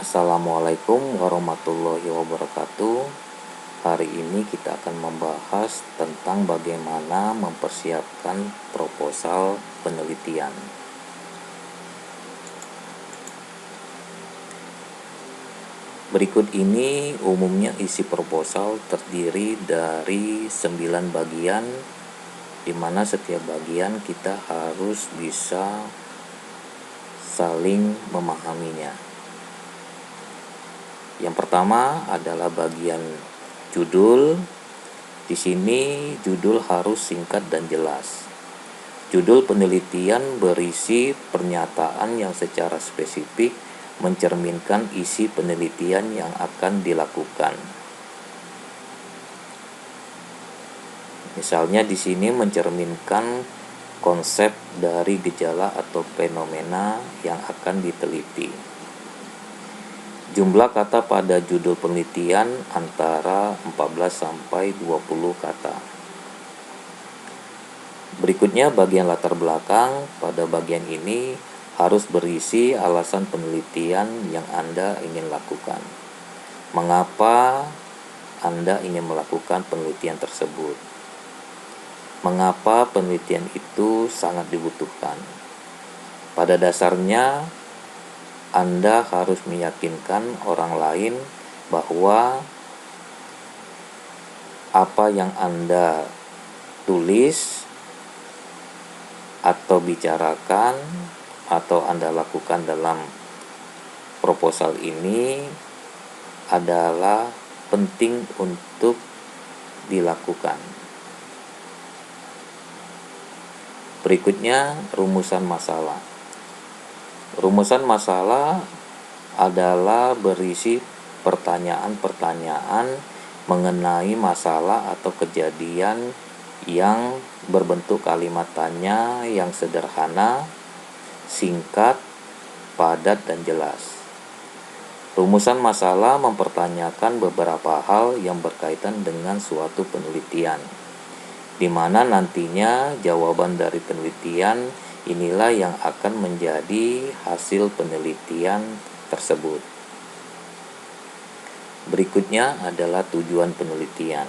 Assalamualaikum warahmatullahi wabarakatuh. Hari ini kita akan membahas tentang bagaimana mempersiapkan proposal penelitian. Berikut ini umumnya isi proposal terdiri dari 9 bagian, di mana setiap bagian kita harus bisa saling memahaminya. Yang pertama adalah bagian judul. Di sini judul harus singkat dan jelas. Judul penelitian berisi pernyataan yang secara spesifik mencerminkan isi penelitian yang akan dilakukan. Misalnya di sini mencerminkan konsep dari gejala atau fenomena yang akan diteliti. Jumlah kata pada judul penelitian antara 14 sampai 20 kata. Berikutnya bagian latar belakang. Pada bagian ini harus berisi alasan penelitian yang Anda ingin lakukan. Mengapa Anda ingin melakukan penelitian tersebut? Mengapa penelitian itu sangat dibutuhkan? Pada dasarnya Anda harus meyakinkan orang lain bahwa apa yang Anda tulis atau bicarakan atau Anda lakukan dalam proposal ini adalah penting untuk dilakukan. Berikutnya, rumusan masalah. Rumusan masalah adalah berisi pertanyaan-pertanyaan mengenai masalah atau kejadian yang berbentuk kalimat tanya yang sederhana, singkat, padat, dan jelas. Rumusan masalah mempertanyakan beberapa hal yang berkaitan dengan suatu penelitian, di mana nantinya jawaban dari penelitian inilah yang akan menjadi hasil penelitian tersebut. Berikutnya adalah tujuan penelitian.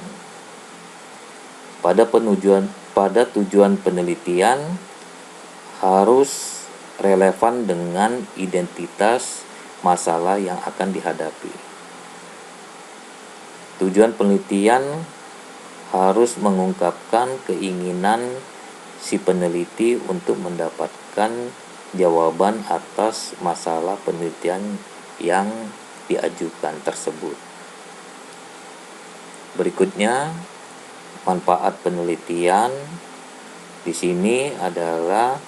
Pada tujuan penelitian harus relevan dengan identitas masalah yang akan dihadapi. Tujuan penelitian harus mengungkapkan keinginan si peneliti untuk mendapatkan jawaban atas masalah penelitian yang diajukan tersebut. Berikutnya, manfaat penelitian. Di sini adalah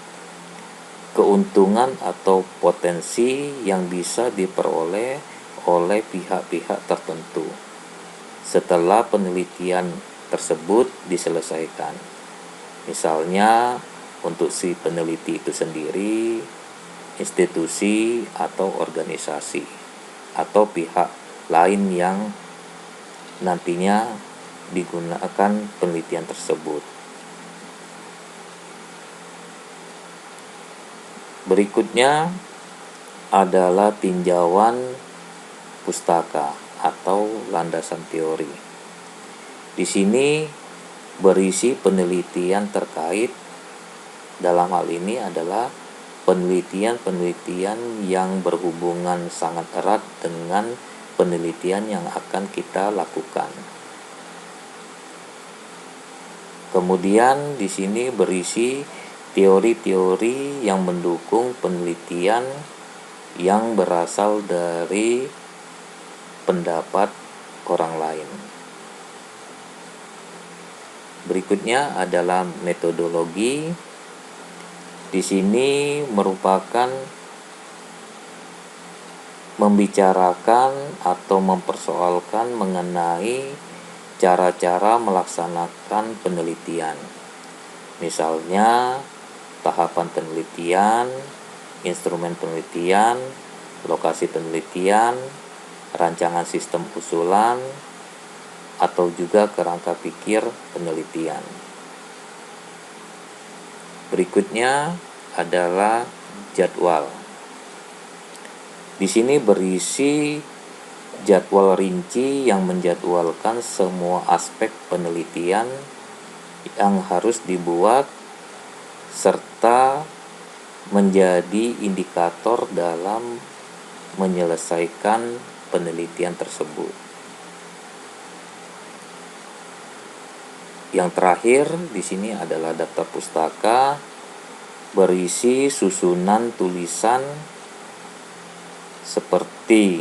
keuntungan atau potensi yang bisa diperoleh oleh pihak-pihak tertentu setelah penelitian tersebut diselesaikan. Misalnya untuk si peneliti itu sendiri, institusi atau organisasi, atau pihak lain yang nantinya digunakan penelitian tersebut. Berikutnya adalah tinjauan pustaka atau landasan teori. Di sini berisi penelitian terkait, dalam hal ini adalah penelitian-penelitian yang berhubungan sangat erat dengan penelitian yang akan kita lakukan. Kemudian di sini berisi teori-teori yang mendukung penelitian yang berasal dari pendapat orang lain. Berikutnya adalah metodologi. Di sini merupakan membicarakan atau mempersoalkan mengenai cara-cara melaksanakan penelitian. Misalnya, tahapan penelitian, instrumen penelitian, lokasi penelitian, rancangan sistem usulan, atau juga kerangka pikir penelitian. Berikutnya adalah jadwal. Di sini berisi jadwal rinci yang menjadwalkan semua aspek penelitian yang harus dibuat serta menjadi indikator dalam menyelesaikan penelitian tersebut. Yang terakhir di sini adalah daftar pustaka berisi susunan tulisan seperti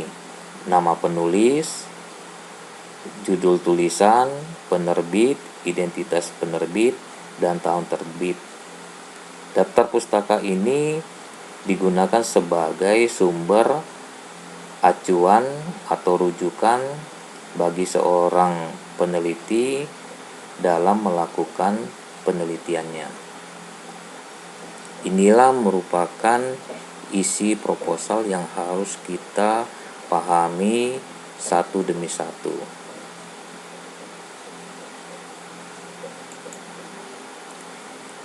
nama penulis, judul tulisan, penerbit, identitas penerbit, dan tahun terbit. Daftar pustaka ini digunakan sebagai sumber acuan atau rujukan bagi seorang peneliti dalam melakukan penelitiannya. Inilah merupakan isi proposal yang harus kita pahami satu demi satu.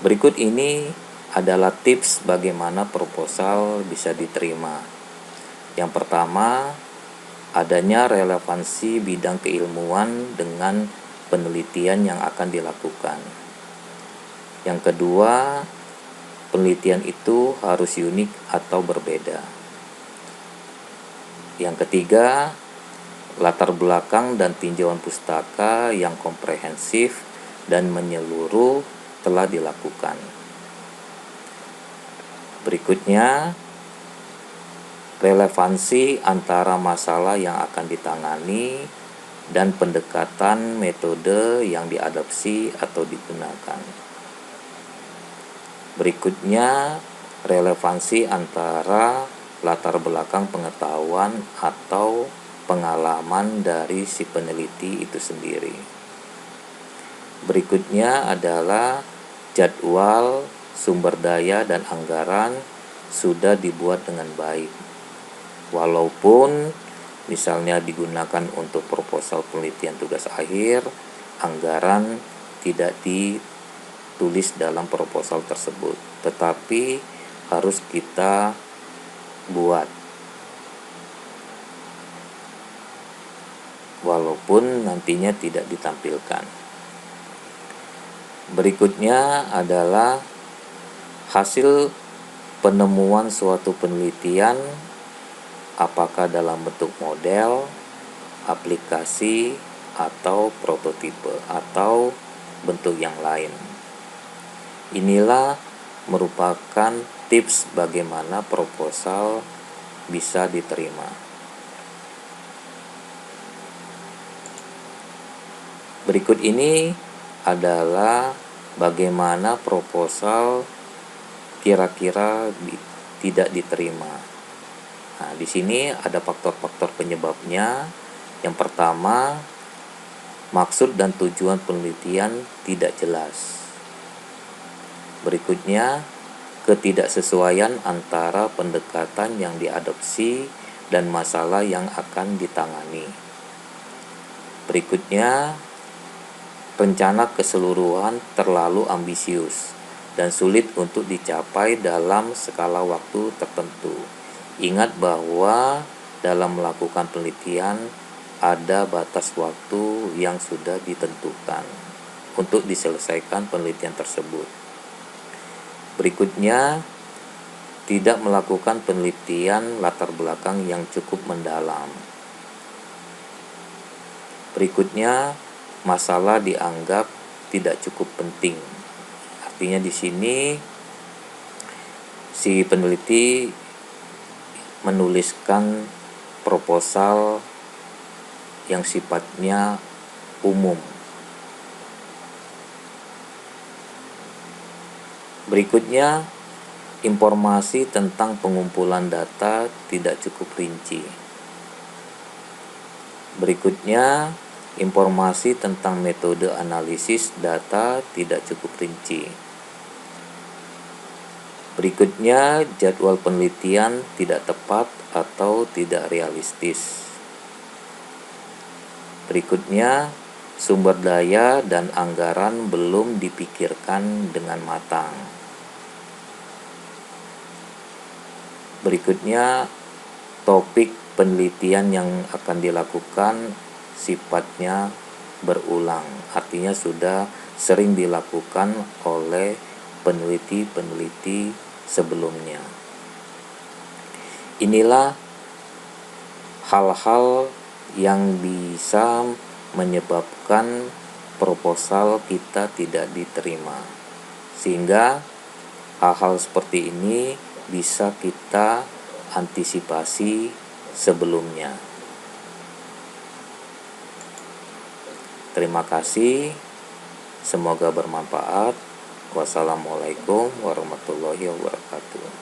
Berikut ini adalah tips bagaimana proposal bisa diterima. Yang pertama, adanya relevansi bidang keilmuan dengan penelitian yang akan dilakukan. Yang kedua, penelitian itu harus unik atau berbeda. Yang ketiga, latar belakang dan tinjauan pustaka yang komprehensif dan menyeluruh telah dilakukan. Berikutnya, relevansi antara masalah yang akan ditangani dan pendekatan metode yang diadopsi atau digunakan. Berikutnya, relevansi antara latar belakang pengetahuan atau pengalaman dari si peneliti itu sendiri. Berikutnya adalah jadwal, sumber daya, dan anggaran sudah dibuat dengan baik. Walaupun misalnya digunakan untuk proposal penelitian tugas akhir, anggaran tidak ditulis dalam proposal tersebut, tetapi harus kita buat. Walaupun nantinya tidak ditampilkan. Berikutnya adalah hasil penemuan suatu penelitian, apakah dalam bentuk model, aplikasi, atau prototipe, atau bentuk yang lain. Inilah merupakan tips bagaimana proposal bisa diterima. Berikut ini adalah bagaimana proposal kira-kira tidak diterima. Nah, di sini ada faktor-faktor penyebabnya. Yang pertama, maksud dan tujuan penelitian tidak jelas. Berikutnya, ketidaksesuaian antara pendekatan yang diadopsi dan masalah yang akan ditangani. Berikutnya, rencana keseluruhan terlalu ambisius dan sulit untuk dicapai dalam skala waktu tertentu. Ingat bahwa dalam melakukan penelitian ada batas waktu yang sudah ditentukan untuk diselesaikan penelitian tersebut. Berikutnya, tidak melakukan penelitian latar belakang yang cukup mendalam. Berikutnya, masalah dianggap tidak cukup penting. Artinya di sini si peneliti menuliskan proposal yang sifatnya umum. Berikutnya, informasi tentang pengumpulan data tidak cukup rinci. Berikutnya, informasi tentang metode analisis data tidak cukup rinci. Berikutnya, jadwal penelitian tidak tepat atau tidak realistis. Berikutnya, sumber daya dan anggaran belum dipikirkan dengan matang. Berikutnya, topik penelitian yang akan dilakukan sifatnya berulang, artinya sudah sering dilakukan oleh peneliti-peneliti sebelumnya. Inilah hal-hal yang bisa menyebabkan proposal kita tidak diterima, sehingga hal-hal seperti ini bisa kita antisipasi sebelumnya. Terima kasih, semoga bermanfaat. Wassalamualaikum warahmatullahi wabarakatuh.